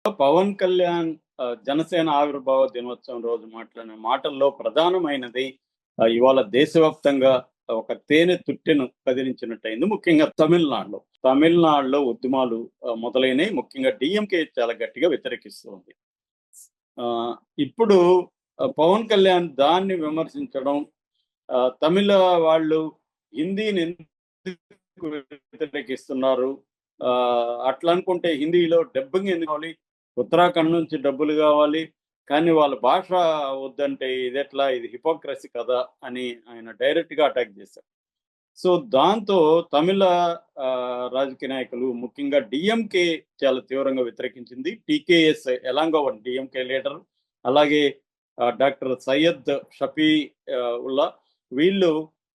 పవన్ కళ్యాణ్ జనసేన ఆవిర్భావ దినోత్సవం రోజు మాట్లాడిన మాటల్లో ప్రధానమైనది ఇవాళ దేశవ్యాప్తంగా ఒక తేనె తుట్టెను కదిలించినట్టయింది. ముఖ్యంగా తమిళనాడులో. తమిళనాడులో ఉద్యమాలు మొదలైనయి. ముఖ్యంగా డీఎంకే చాలా గట్టిగా వ్యతిరేకిస్తుంది. ఇప్పుడు పవన్ కళ్యాణ్ దాన్ని విమర్శించడం, తమిళ వాళ్ళు హిందీని ఎందుకు వ్యతిరేకిస్తున్నారు? అట్లా అనుకుంటే హిందీలో డబ్బింగ్ ఎందుకు కావాలి? ఉత్తరాఖండ్ నుంచి డబ్బులు కావాలి. కానీ వాళ్ళ భాష వద్దంటే ఇదెట్లా? ఇది హిపోక్రసీ కదా! అని ఆయన డైరెక్ట్‌గా అటాక్ చేశారు. సో, దాంతో తమిళ రాజకీయ నాయకులు ముఖ్యంగా డీఎంకే చాలా తీవ్రంగా వ్యతిరేకించింది. TKS Elango one DMK leader, అలాగే డాక్టర్ సయ్యద్ షఫీ ఉల్లా వీళ్ళు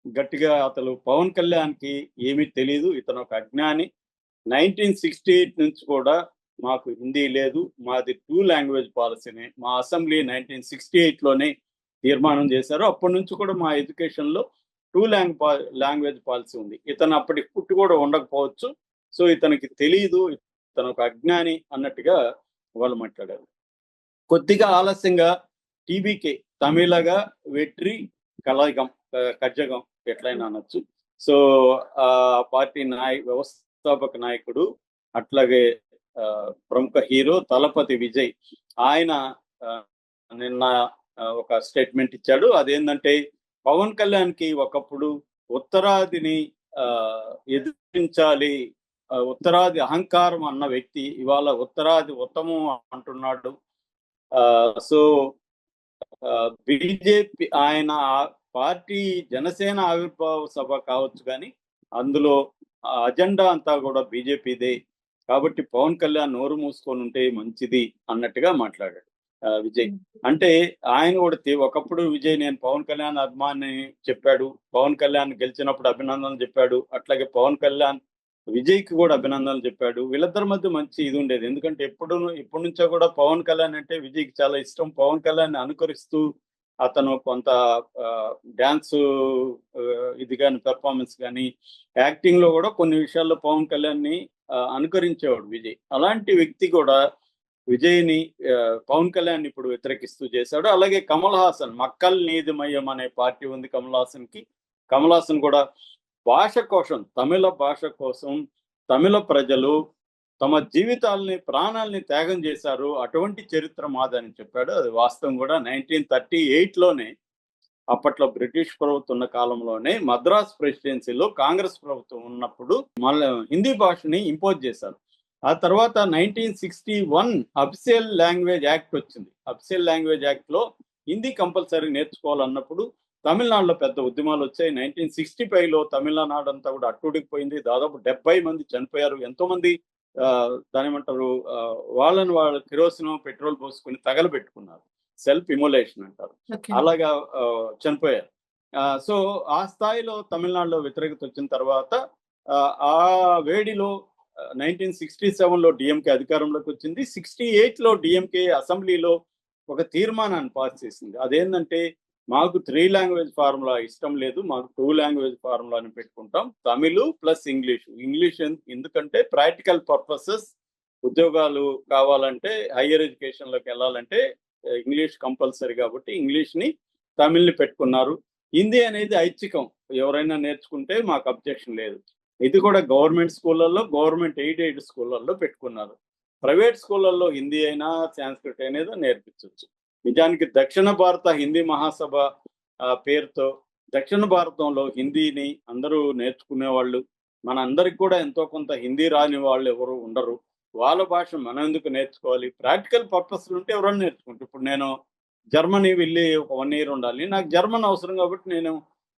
గట్టిగా అసలు పవన్ కళ్యాణ్‌కి ఏమీ తెలీదు. ఇతను ఒక అజ్ఞాని. 1968 నుంచి కూడా మాకు హిందీ లేదు. మాది 2 లాంగ్వేజ్ పాలిసీనే. మా అసెంబ్లీ 1968 లోనే తీర్మానం చేశారు. అప్పటి నుంచి కూడా మా ఎడ్యుకేషన్‌లో 2 లాంగ్వేజ్ పాలిసీ ఉంది. ఇతను అప్పటికి పుట్టి కూడా ఉండకపోవచ్చు. సో, ఇతనికి తెలీదు. ఇతను ఒక అజ్ఞాని అన్నట్టుగా వాళ్ళు మాట్లాడారు. కొద్దిగా ఆలస్యంగా టీబీకే తమిళగా వెట్రి కజగం ఎట్లైనా అనొచ్చు. సో, పార్టీ వ్యవస్థాపక నాయకుడు, అట్లాగే ప్రముఖ హీరో తలపతి విజయ్ ఆయన నిన్న ఒక స్టేట్మెంట్ ఇచ్చాడు. అదేంటంటే పవన్ కళ్యాణ్‌కి ఒకప్పుడు ఉత్తరాదిని ఎదిరించాలి, ఉత్తరాది అహంకారం అన్న వ్యక్తి ఇవాళ ఉత్తరాది ఉత్తమం అంటున్నాడు. సో, బీజేపీ ఆయన పార్టీ జనసేన ఆవిర్భావ సభ కావచ్చు కానీ అందులో అజెండా అంతా కూడా బీజేపీదే. కాబట్టి పవన్ కళ్యాణ్ నోరు మూసుకొని ఉంటే మంచిది అన్నట్టుగా మాట్లాడాడు విజయ్. అంటే ఆయన కూడా ఒకప్పుడు విజయ్ నేను పవన్ కళ్యాణ్ అభిమాని చెప్పాడు. పవన్ కళ్యాణ్ గెలిచినప్పుడు అభినందనలు చెప్పాడు. అట్లాగే పవన్ కళ్యాణ్ విజయ్‌కి కూడా అభినందనలు చెప్పాడు. వీళ్ళిద్దరి మధ్య మంచి ఇది ఉండేది. ఎందుకంటే ఎప్పటి నుంచో కూడా పవన్ కళ్యాణ్ అంటే విజయ్‌కి చాలా ఇష్టం. పవన్ కళ్యాణ్‌ని అనుకరిస్తూ అతను కొంత డాన్సు ఇది గాని పెర్ఫార్మన్స్ గాని, యాక్టింగ్‌లో కూడా కొన్ని విషయాల్లో పవన్ కళ్యాణ్‌ని అనుకరించేవాడు విజయ్. అలాంటి వ్యక్తి కూడా విజయ్‌ని పవన్ కళ్యాణ్ ఇప్పుడు వ్యతిరేకిస్తూ చేశాడు. అలాగే కమల్ హాసన్ మక్కల్ నీతిమయం అనే పార్టీ ఉంది కమల్ హాసన్‌కి. కమల్ హాసన్ కూడా భాష కోసం, తమిళ భాష కోసం తమిళ ప్రజలు తమ జీవితాల్ని, ప్రాణాల్ని త్యాగం చేశారు. అటువంటి చరిత్ర మాదని చెప్పాడు. అది వాస్తవం కూడా. 1938లోనే అప్పట్లో బ్రిటిష్ ప్రభుత్వం ఉన్న కాలంలోనే మద్రాస్ ప్రెసిడెన్సీలో కాంగ్రెస్ ప్రభుత్వం ఉన్నప్పుడు హిందీ భాషని ఇంపోజ్ చేశారు. ఆ తర్వాత 1961 అఫీషియల్ లాంగ్వేజ్ యాక్ట్ వచ్చింది. అఫీషియల్ లాంగ్వేజ్ యాక్ట్‌లో హిందీ కంపల్సరీ నేర్చుకోవాలన్నప్పుడు తమిళనాడులో పెద్ద ఉద్యమాలు వచ్చాయి. 1965లో తమిళనాడు అంతా కూడా అట్టుడికిపోయింది. దాదాపు 70 మంది చనిపోయారు. ఎంతోమంది దాన్నేమంటారు వాళ్ళని వాళ్ళు కిరోసిన్, పెట్రోల్ పోసుకొని తగలబెట్టుకున్నారు. సెల్ఫ్ ఇమోలేషన్ అంటారు. అలాగా చనిపోయారు. సో, ఆ స్థాయిలో తమిళనాడులో వ్యతిరేకత వచ్చిన తర్వాత ఆ వేడిలో 1967లో డీఎంకే అధికారంలోకి వచ్చింది. 68లో డీఎంకే అసెంబ్లీలో ఒక తీర్మానాన్ని పాస్ చేసింది. అదేంటంటే మాకు 3 లాంగ్వేజ్ ఫార్ములా ఇష్టం లేదు. మాకు 2 లాంగ్వేజ్ ఫార్ములాని పెట్టుకుంటాం. Tamil plus English. ఇంగ్లీష్ ఎందుకంటే ప్రాక్టికల్ పర్పసెస్ ఉద్యోగాలు కావాలంటే హైయర్ ఎడ్యుకేషన్‌లోకి వెళ్ళాలంటే ఇంగ్లీష్ కంపల్సరీ కాబట్టి ఇంగ్లీష్‌ని, తమిళ్‌ని పెట్టుకున్నారు. హిందీ అనేది ఐచ్ఛికం. ఎవరైనా నేర్చుకుంటే మాకు అబ్జెక్షన్ లేదు. ఇది కూడా గవర్నమెంట్ స్కూళ్ళల్లో, గవర్నమెంట్ ఎయిడెడ్ స్కూళ్ళల్లో పెట్టుకున్నారు. ప్రైవేట్ స్కూళ్ళల్లో హిందీ అయినా, సాంస్క్రిట్ అయినా నేర్పించొచ్చు. నిజానికి దక్షిణ భారత హిందీ మహాసభ పేరుతో దక్షిణ భారతంలో హిందీని అందరూ నేర్చుకునేవాళ్ళు. మనందరికి కూడా ఎంతో కొంత హిందీ రాని వాళ్ళు ఎవరు ఉండరు. వాళ్ళ భాష మనం ఎందుకు నేర్చుకోవాలి? ప్రాక్టికల్ పర్పస్‌లు ఉంటే ఎవరైనా నేర్చుకుంటారు. ఇప్పుడు నేను జర్మనీ వెళ్ళి ఒక 1 ఇయర్ ఉండాలి. నాకు జర్మన్ అవసరం కాబట్టి నేను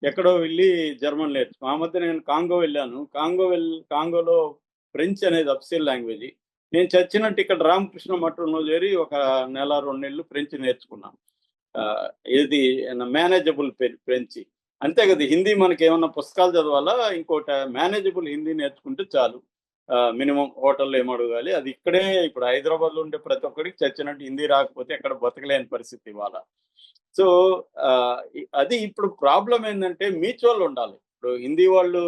ఎక్కడో వెళ్ళి జర్మన్ ఆ మధ్య నేను కాంగో వెళ్ళాను. కాంగోలో ఫ్రెంచ్ అనేది అఫీషియల్ లాంగ్వేజ్. నేను చచ్చినట్టు ఇక్కడ రామకృష్ణ మఠంలో చేరి ఒక నెల, 2 నెలలు ఫ్రెంచ్ నేర్చుకున్నాను. ఏది మేనేజబుల్ ఫ్రెంచ్. అంతే కదా! హిందీ మనకేమన్నా పుస్తకాలు చదవాలా? ఇంకోటి మేనేజబుల్ హిందీ నేర్చుకుంటే చాలు. మినిమమ్ హోటల్‌లో ఏం అడగాలి? అది ఇక్కడే ఇప్పుడు హైదరాబాద్‌లో ఉండే ప్రతి ఒక్కడికి చచ్చినట్టు హిందీ రాకపోతే ఎక్కడ బతకలేని పరిస్థితి ఇవాళ. సో, అది ఇప్పుడు ప్రాబ్లమ్ ఏందంటే మ్యూచువల్ ఉండాలి. ఇప్పుడు హిందీ వాళ్ళు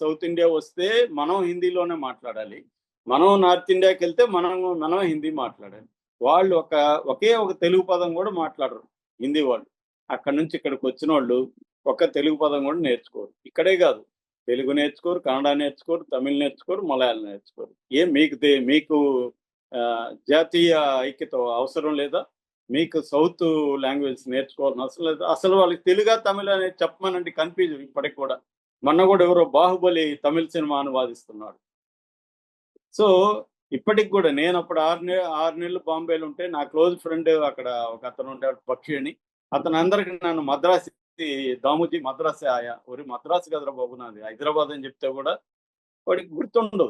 సౌత్ ఇండియా వస్తే మనం హిందీలోనే మాట్లాడాలి. మనం నార్త్ ఇండియాకి వెళ్తే మనం హిందీ మాట్లాడాలి. వాళ్ళు ఒకే ఒక తెలుగు పదం కూడా మాట్లాడరు హిందీ వాళ్ళు. అక్కడి నుంచి ఇక్కడికి వచ్చినోళ్ళు ఒక్క తెలుగు పదం కూడా నేర్చుకోరు. ఇక్కడే కాదు, తెలుగు నేర్చుకోరు, కన్నడ నేర్చుకోరు, తమిళ్ నేర్చుకోరు, మలయాళం నేర్చుకోరు. ఏం మీకు జాతీయ ఐక్యత అవసరం లేదా? మీకు సౌత్ లాంగ్వేజ్ నేర్చుకోవాల్సిన అవసరం లేదా? అసలు వాళ్ళకి తెలుగా, తమిళా అనేది చెప్పమనండి, కన్‌ఫ్యూజన్ ఇప్పటికి కూడా. మొన్న కూడా ఎవరో 'బాహుబలి' తమిళ్ సినిమా అనువాదిస్తున్నాడు. సో, ఇప్పటికి గూడా నేనప్పుడు 6 నెలలు బాంబేలో ఉంటే నా క్లోజ్ ఫ్రెండ్ అక్కడ ఒకతను ఉంటాడు, పక్షి అని. అతను అందరికి నన్ను మద్రాసి దామోజీ మద్రాసే ఆయా. ఒరేయ్! మద్రాసు కాదురా బాబు నాది హైదరాబాద్ అని చెప్తే గూడా వాడికి గుర్తుండదు.